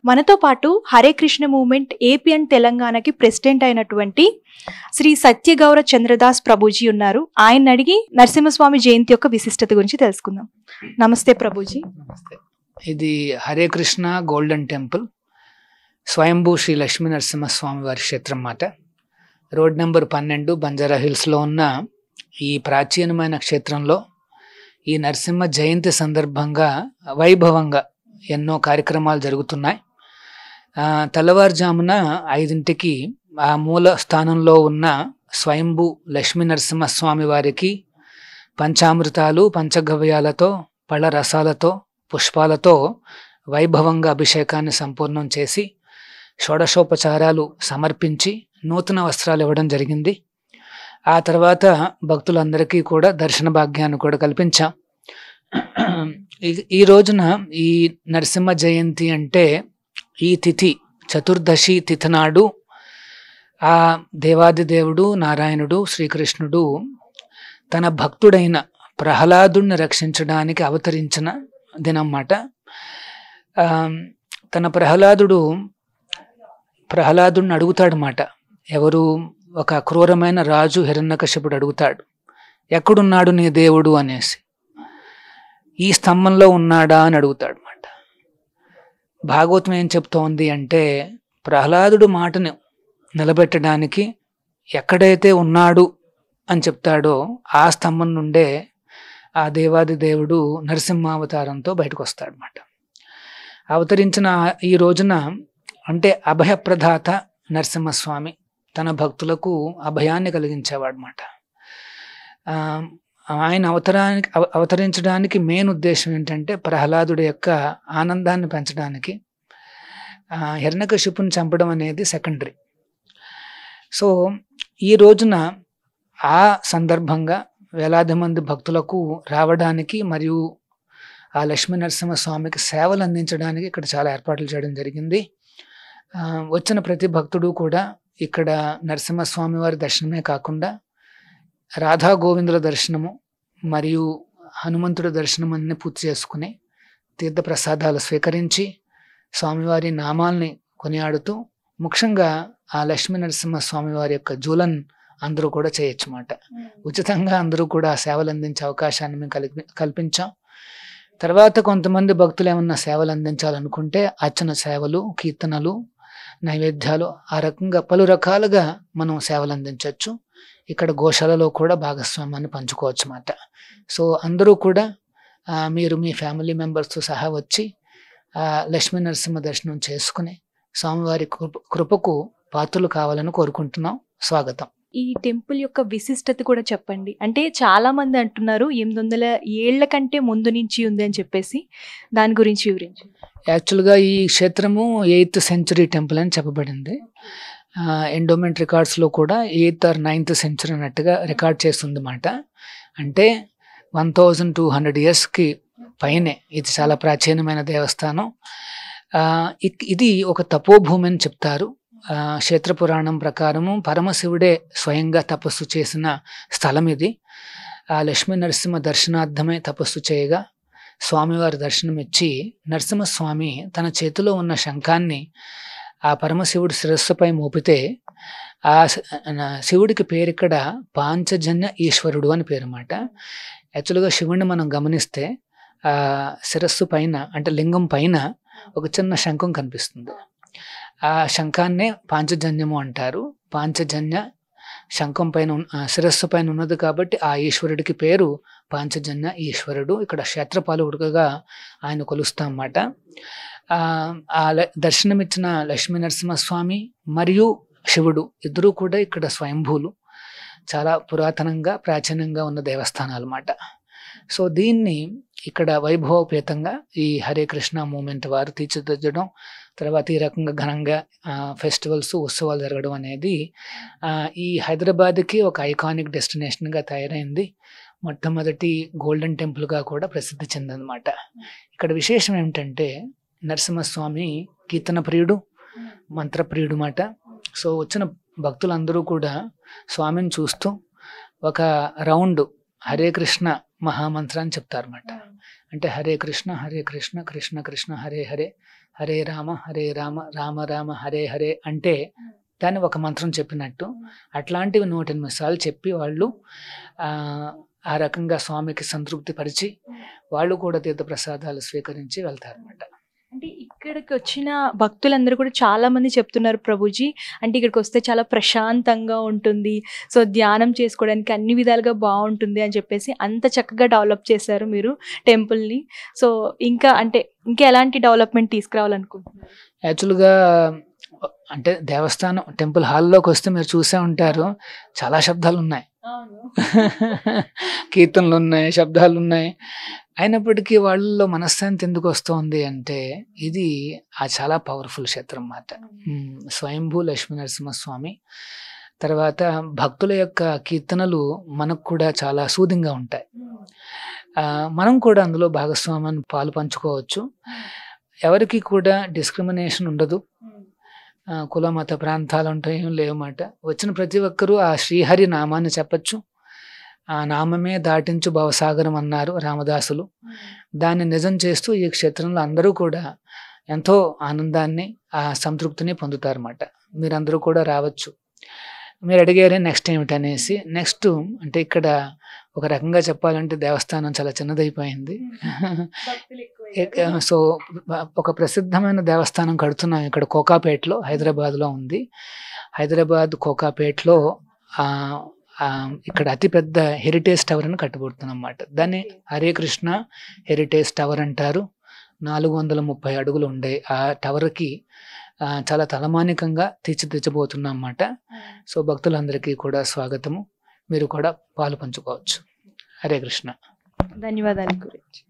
మనతో పాటు Hare Krishna movement AP and తెలంగాణకి ప్రెసిడెంట్ అయినటువంటి శ్రీ సత్యగౌర చంద్రదాస్ ప్రభుజీ ఉన్నారు. ఆయన అడిగి నరసింహస్వామి జయంతి యొక్క విశిష్టత గురించి తెలుసుకుందాం. నమస్తే ప్రభుజీ. నమస్తే. ఇది హరే కృష్ణ గోల్డెన్ టెంపుల్, స్వయంభూ శ్రీ లక్ష్మీ నరసింహస్వామి వారి క్షేత్రం మాట. రోడ్ నెంబర్ 12 బంజారా హిల్స్లో ఉన్న ఈ ప్రాచీనమైన క్షేత్రంలో ఈ నరసింహ జయంతి సందర్భంగా వైభవంగా ఎన్నో కార్యక్రమాలు జరుగుతున్నాయి. తెల్లవారుజామున 5ంటికి ఆ మూల స్థానంలో ఉన్న స్వయంభూ లక్ష్మీ నరసింహస్వామి వారికి పంచామృతాలు పంచగవ్యాలతో పళ్ళ రసాలతో పుష్పాలతో వైభవంగా అభిషేకాన్ని సంపూర్ణం చేసి షోడశోపచారాలు సమర్పించి నూతన వస్త్రాలు ఇవ్వడం జరిగింది. ఆ తర్వాత భక్తులందరికీ కూడా దర్శన భాగ్యాన్ని కూడా కల్పించాం. ఈ రోజున ఈ నరసింహ జయంతి అంటే ఈ తిథి చతుర్దశి తిథి నాడు ఆ దేవాది దేవుడు నారాయణుడు శ్రీకృష్ణుడు తన భక్తుడైన ప్రహ్లాదుడిని రక్షించడానికి అవతరించిన దినమాట. తన ప్రహ్లాదుడిని అడుగుతాడు మాట. ఎవరు? ఒక క్రూరమైన రాజు హిరణ్యకశిపుడు అడుగుతాడు, ఎక్కడున్నాడు నీ దేవుడు అనేసి. ఈ స్తంభంలో ఉన్నాడా అని అడుగుతాడు అన్నమాట. భాగవతం ఏం చెప్తోంది అంటే ప్రహ్లాదుడు మాటను నిలబెట్టడానికి ఎక్కడైతే ఉన్నాడు అని చెప్తాడో ఆ స్తంభం నుండే ఆ దేవాది దేవుడు నరసింహావతారంతో బయటకు వస్తాడనమాట. అవతరించిన ఈ రోజున అంటే అభయప్రదాత నరసింహస్వామి తన భక్తులకు అభయాన్ని కలిగించేవాడనమాట. ఆయన అవతరించడానికి మెయిన్ ఉద్దేశం ఏంటంటే ప్రహ్లాదుడి యొక్క ఆనందాన్ని పెంచడానికి. హిరణ్యకశిపుని చంపడం అనేది సెకండరీ. సో ఈ రోజున ఆ సందర్భంగా వేలాది మంది భక్తులకు రావడానికి మరియు ఆ లక్ష్మీ నరసింహస్వామికి సేవలు అందించడానికి ఇక్కడ చాలా ఏర్పాట్లు చేయడం జరిగింది. వచ్చిన ప్రతి భక్తుడు కూడా ఇక్కడ నరసింహస్వామి వారి దర్శనమే కాకుండా రాధా గోవిందుల దర్శనము మరియు హనుమంతుడి దర్శనం అన్ని పూర్తి చేసుకుని తీర్థప్రసాదాలు స్వీకరించి స్వామివారి నామాల్ని కొనియాడుతూ ముఖ్యంగా ఆ లక్ష్మీ నరసింహస్వామి వారి యొక్క జూలన్ అందరూ కూడా చేయొచ్చు మాట. ఉచితంగా అందరూ కూడా సేవలు అందించే అవకాశాన్ని మేము కల్పించాం. తర్వాత కొంతమంది భక్తులు ఏమన్నా సేవలు అందించాలనుకుంటే అర్చన సేవలు, కీర్తనలు, నైవేద్యాలు, ఆ రకంగా పలు రకాలుగా మనం సేవలు అందించవచ్చు. ఇక్కడ గోశాలలో కూడా భాగస్వామ్యాన్ని పంచుకోవచ్చు అన్నమాట. సో అందరూ కూడా మీరు మీ ఫ్యామిలీ మెంబర్స్తో సహా వచ్చి లక్ష్మీ నరసింహ దర్శనం చేసుకుని స్వామివారి కృపకు పాత్రలు కావాలని కోరుకుంటున్నాం. స్వాగతం. ఈ టెంపుల్ యొక్క విశిష్టత కూడా చెప్పండి. అంటే చాలా మంది అంటున్నారు 800 ఏళ్ల కంటే ముందు నుంచి ఉంది అని చెప్పేసి, దాని గురించి వివరించి. యాక్చువల్గా ఈ క్షేత్రము 8th సెంచరీ టెంపుల్ అని చెప్పబడింది. ఎండోమెంట్ రికార్డ్స్లో కూడా 8th or 9th సెంచరీ అన్నట్టుగా రికార్డ్ చేస్తుంది అన్నమాట. అంటే 1200 ఇయర్స్కి పైనే ఇది చాలా ప్రాచీనమైన దేవస్థానం. ఇది ఒక తపోభూమి అని చెప్తారు. క్షేత్ర పురాణం ప్రకారము పరమశివుడే స్వయంగా తపస్సు చేసిన స్థలం ఇది. ఆ లక్ష్మీ నరసింహ దర్శనార్థమై తపస్సు చేయగా స్వామివారి దర్శనం ఇచ్చి నరసింహస్వామి తన చేతిలో ఉన్న శంఖాన్ని ఆ పరమశివుడి శిరస్సుపై మోపితే ఆ శివుడికి పేరు ఇక్కడ పాంచజన్య ఈశ్వరుడు అని పేరు అన్నమాట. యాక్చువల్గా శివుడిని మనం గమనిస్తే ఆ శిరస్సు పైన అంటే లింగం పైన ఒక చిన్న శంఖం కనిపిస్తుంది. ఆ శంఖాన్నే పాంచజన్యము అంటారు. పాంచజన్య శంఖం పైన శిరస్సు పైన ఉన్నది కాబట్టి ఆ ఈశ్వరుడికి పేరు పాంచజన్య ఈశ్వరుడు. ఇక్కడ క్షేత్రపాలకుడుగా ఆయన కొలుస్తాం అన్నమాట. ఆ దర్శనమిచ్చిన లక్ష్మీ నరసింహస్వామి మరియు శివుడు ఇద్దరూ కూడా ఇక్కడ స్వయంభూలు. చాలా పురాతనంగా ప్రాచీనంగా ఉన్న దేవస్థానాలు అన్నమాట. సో దీన్ని ఇక్కడ వైభవపేతంగా ఈ హరే కృష్ణ మూమెంట్ వారు తీర్చిదిద్దడం, తర్వాత ఈ రకంగా ఘనంగా ఫెస్టివల్స్, ఉత్సవాలు జరగడం అనేది ఈ హైదరాబాద్కి ఒక ఐకానిక్ డెస్టినేషన్గా తయారైంది. మొట్టమొదటి గోల్డెన్ టెంపుల్గా కూడా ప్రసిద్ధి చెందనమాట. ఇక్కడ విశేషం ఏమిటంటే నరసింహస్వామి కీర్తన ప్రియుడు, మంత్రప్రియుడు మాట. సో వచ్చిన భక్తులందరూ కూడా స్వామిని చూస్తూ ఒక రౌండ్ హరే కృష్ణ మహామంత్రాన్ని చెప్తారన్నమాట. అంటే హరే కృష్ణ కృష్ణ కృష్ణ హరే హరే, హరే రామ రామ రామ హరే హరే అంటే దాన్ని ఒక మంత్రం చెప్పినట్టు అట్లాంటివి 108 సార్లు చెప్పి వాళ్ళు ఆ రకంగా స్వామికి సంతృప్తి పరిచి వాళ్ళు కూడా తీర్థప్రసాదాలు స్వీకరించి వెళ్తారు అనమాట. అంటే ఇక్కడికి వచ్చిన భక్తులందరూ కూడా చాలా మంది చెప్తున్నారు ప్రభుజీ, అంటే ఇక్కడికి వస్తే చాలా ప్రశాంతంగా ఉంటుంది, సో ధ్యానం చేసుకోవడానికి అన్ని విధాలుగా బాగుంటుంది అని చెప్పేసి అంత చక్కగా డెవలప్ చేశారు మీరు టెంపుల్ని. సో ఇంకా ఎలాంటి డెవలప్మెంట్ తీసుకురావాలనుకుంటున్నారు? యాక్చువల్గా అంటే దేవస్థానం టెంపుల్ హాల్లోకి వస్తే మీరు చూసే ఉంటారు, చాలా శబ్దాలు ఉన్నాయి, కీర్తనలు ఉన్నాయి, శబ్దాలు ఉన్నాయి. అయినప్పటికీ వాళ్ళలో మనశ్శాంతి ఎందుకు వస్తుంది అంటే ఇది చాలా పవర్ఫుల్ క్షేత్రం అన్నమాట. స్వయంభూ లక్ష్మీ నరసింహస్వామి తర్వాత భక్తుల యొక్క కీర్తనలు మనకు కూడా చాలా సూదింగా ఉంటాయి. మనం కూడా అందులో భాగస్వామ్యాన్ని పాలు పంచుకోవచ్చు. ఎవరికి కూడా డిస్క్రిమినేషన్ ఉండదు, కుల మత ప్రాంతాలు ఉంటాయి ఏం లేవన్నమాట. వచ్చిన ప్రతి ఒక్కరూ ఆ శ్రీహరి నామాన్ని చెప్పచ్చు. ఆ నామమే దాటించు భవసాగరం అన్నారు రామదాసులు. దాన్ని నిజం చేస్తూ ఈ క్షేత్రంలో అందరూ కూడా ఎంతో ఆనందాన్ని ఆ సంతృప్తిని పొందుతారన్నమాట. మీరందరూ కూడా రావచ్చు. మీరు అడిగారే నెక్స్ట్ ఏమిటనేసి. నెక్స్ట్ అంటే ఇక్కడ ఒక రకంగా చెప్పాలంటే దేవస్థానం చాలా చిన్నదైపోయింది. సో ఒక ప్రసిద్ధమైన దేవస్థానం కడుతున్నాం ఇక్కడ కోకాపేటలో, హైదరాబాద్లో ఉంది. హైదరాబాద్ కోకాపేటలో ఇక్కడ అతిపెద్ద హెరిటేజ్ టవర్ అని కట్టబడుతుంది అన్నమాట. దాన్ని హరే కృష్ణ హెరిటేజ్ టవర్ అంటారు. 430 అడుగులు ఉండే ఆ టవర్కి చాలా తలమానికంగా తీర్చిదిద్దబోతున్నాం అన్నమాట. సో భక్తులందరికీ కూడా స్వాగతము. మీరు కూడా పాలు పంచుకోవచ్చు. హరే కృష్ణ. ధన్యవాదాలు గురించి.